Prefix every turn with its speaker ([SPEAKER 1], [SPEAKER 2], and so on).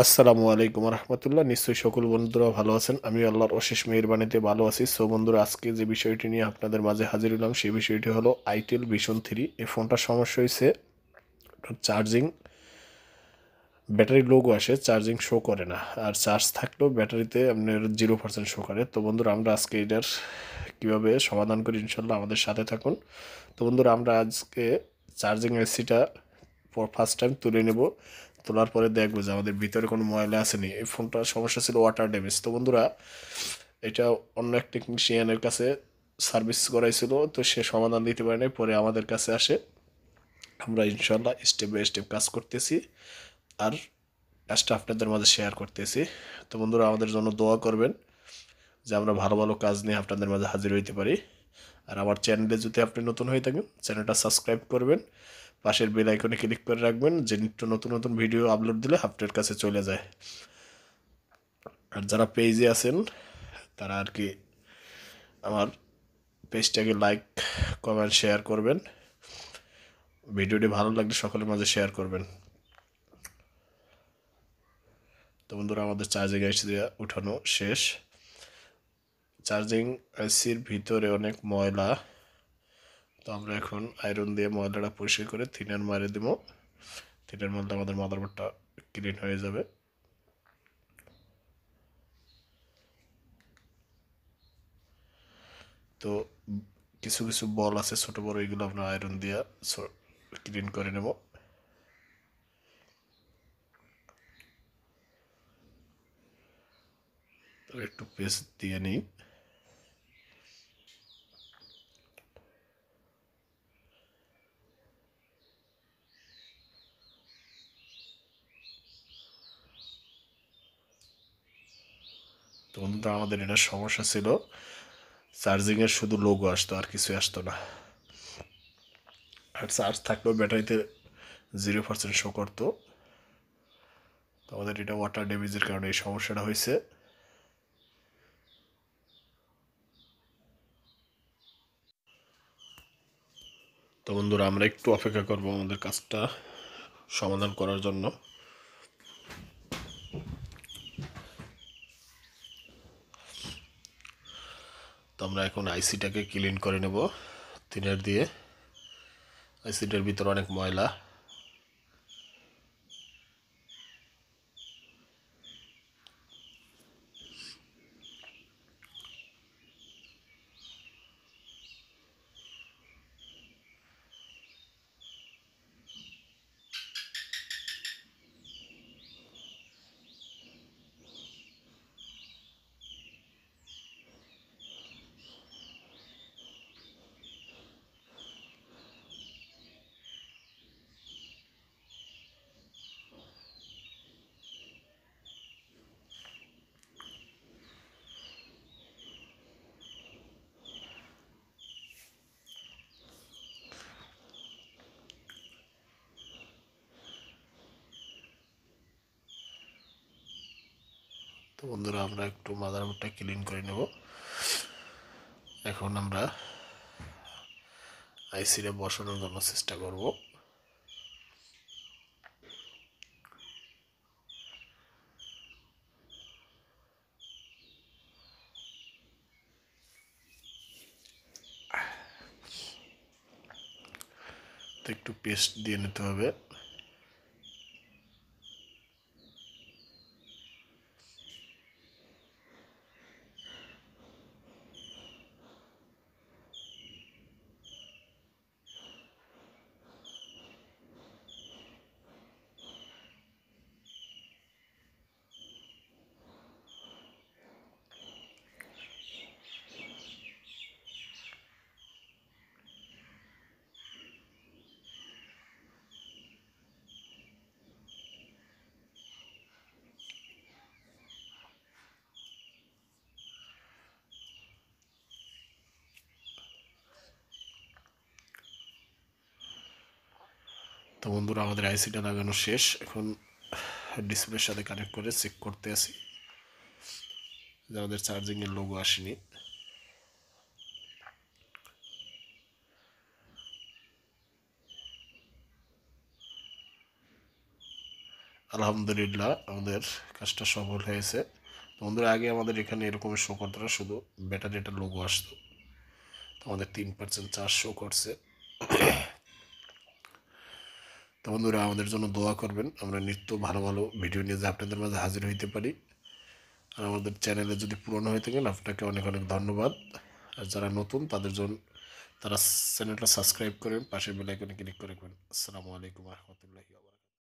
[SPEAKER 1] আসসালামু আলাইকুম রহমতুল্লাহ। নিশ্চয়ই সকল বন্ধুরা ভালো আছেন। আমি আল্লাহর অশেষ মেহেরবানিতে ভালো আছি। সো বন্ধুরা, আজকে যে বিষয়টি নিয়ে আপনাদের মাঝে হাজির হলাম সেই বিষয়টি হলো আইটেল ভিশন 3। এই ফোনটার সমস্যা হয়েছে চার্জিং, ব্যাটারি লোগো আসে, চার্জিং শো করে না। আর চার্জ থাকলেও ব্যাটারিতে আপনার 0% শো করে। তো বন্ধুরা, আমরা আজকে এটার কীভাবে সমাধান করি ইনশাল্লাহ আমাদের সাথে থাকুন। তো বন্ধুরা, আমরা আজকে চার্জিং এসিটা ফার্স্ট টাইম তুলে নেব। তোলার পরে দেখবো যে আমাদের ভিতরে কোনো ময়লা আসেনি। এই ফোনটার সমস্যা ছিল ওয়াটার ড্যামেজ। তো বন্ধুরা, এটা অন্য এক টেকনিশিয়ানের কাছে সার্ভিস করাইছিল, তো সে সমাধান দিতে পারে নাই, পরে আমাদের কাছে আসে। আমরা ইনশাল্লাহ স্টেপ বাই স্টেপ কাজ করতেছি আর কাজটা আপনাদের মাঝে শেয়ার করতেছি। তো বন্ধুরা, আমাদের জন্য দোয়া করবেন যে আমরা ভালো ভালো কাজ নিয়ে আপনাদের মাঝে হাজির হইতে পারি। আর আমার চ্যানেলে যদি আপনি নতুন হয়ে থাকেন, চ্যানেলটা সাবস্ক্রাইব করবেন, পাশের বেল আইকনে ক্লিক করে রাখবেন, যে নিত্য নতুন নতুন ভিডিও আপলোড দিলে আপনার কাছে চলে যায়। আর যারা পেজে আছেন তারা আর কি আমার পেজটাকে লাইক, কমেন্ট, শেয়ার করবেন। ভিডিওটি ভালো লাগলে সকলের মাঝে শেয়ার করবেন। তো বন্ধুরা, আমাদের চার্জিং আইসি উঠানো শেষ। চার্জিং আইসির ভিতরে অনেক ময়লা, তো আমরা এখন আয়রন দিয়ে ময়লাটা পরিষ্কার করে থিনার মারে দেবো। থিনার মধ্যে আমাদের মাদারবোর্ডটা ক্লিন হয়ে যাবে। তো কিছু কিছু বল আছে ছোট বড়, এগুলো আমরা আয়রন দিয়ে ক্লিন করে নেব। তো একটু পেস্ট দিয়ে নিই। তো বন্ধুরা, আমাদের এটা সমস্যা ছিল, চার্জিংয়ের শুধু লোগো আসতো, আর কিছু আসতো না। আর চার্জ থাকলেও ব্যাটারিতে 0% শো করতো। তো আমাদের এটা ওয়াটার ড্যামেজের কারণে এই সমস্যাটা হয়েছে। তো বন্ধুরা, আমরা একটু অপেক্ষা করবো আমাদের কাজটা সমাধান করার জন্য। তো আমরা এখন আইসিটাকে ক্লিন করে নেব থিনার দিয়ে। আইসিটার ভিতরে অনেক ময়লা। তো বন্ধুরা, আমরা একটু মাদারবোর্ডটা ক্লিন করে নেব। এখন আমরা আইসিটা বসানোর জন্য চেষ্টা করব। তো একটু পেস্ট দিয়ে নিতে হবে। তো বন্ধুরা, আমাদের আইসিটা লাগানো শেষ। এখন ডিসপ্লের সাথে কানেক্ট করে চেক করতে আসি যে আমাদের চার্জিংয়ের লোগো আসেনি। আলহামদুলিল্লাহ আমাদের কাজটা সফল হয়েছে। তো বন্ধুরা, আগে আমাদের এখানে এরকম শো করতো না, শুধু ব্যাটারিটা লোগো আসতো। তো আমাদের 3% চার্জ শো করছে। তো বন্ধুরা, আমাদের জন্য দোয়া করবেন, আমরা নিত্য ভালো ভালো ভিডিও নিয়ে যে আপনাদের মাঝে হাজির হইতে পারি। আর আমাদের চ্যানেলে যদি পুরনো হয়ে থাকেন, আপনাকে অনেক অনেক ধন্যবাদ। আর যারা নতুন তাদের জন্য, তারা চ্যানেলটা সাবস্ক্রাইব করেন, পাশের বেল আইকনে ক্লিক করে রাখবেন। আসসালামু আলাইকুম রহমতুল্লাহি।